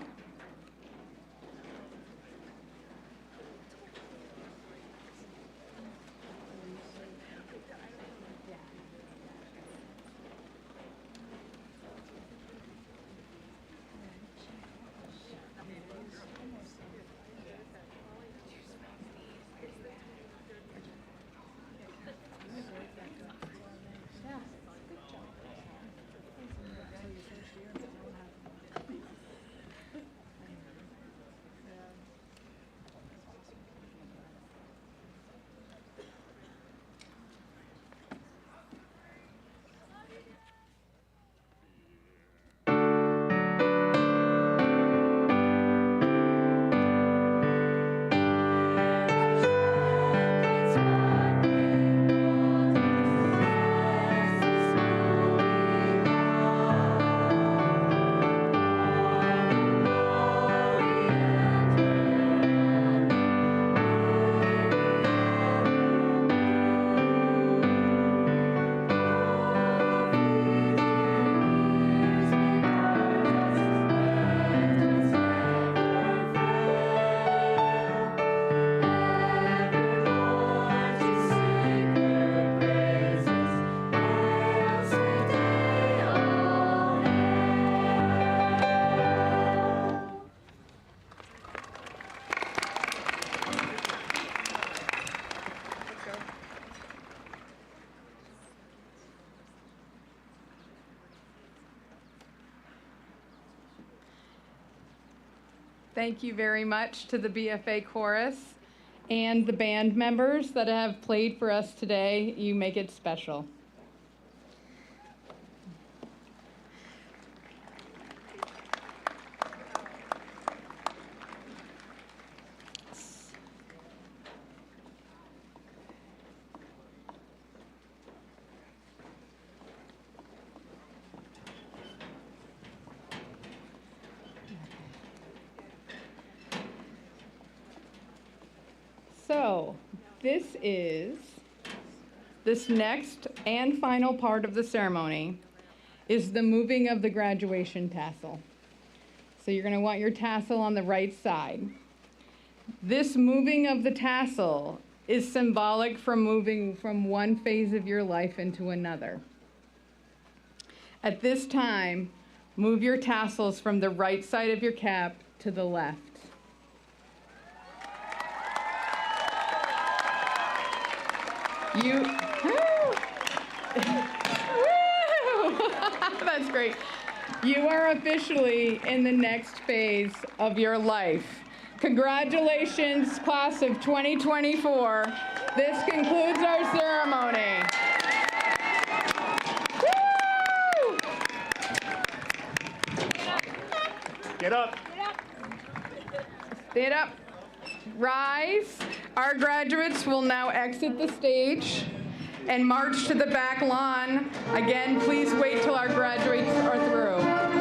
Thank you very much to the BFA chorus and the band members that have played for us today. You make it special. So, this next and final part of the ceremony is the moving of the graduation tassel. So you're going to want your tassel on the right side. This moving of the tassel is symbolic for moving from one phase of your life into another. At this time, move your tassels from the right side of your cap to the left. That's great. You are officially in the next phase of your life. Congratulations, class of 2024. This concludes our ceremony. Woo! Get up. Stand up. Rise. Our graduates will now exit the stage and march to the back lawn. Again, please wait till our graduates are through.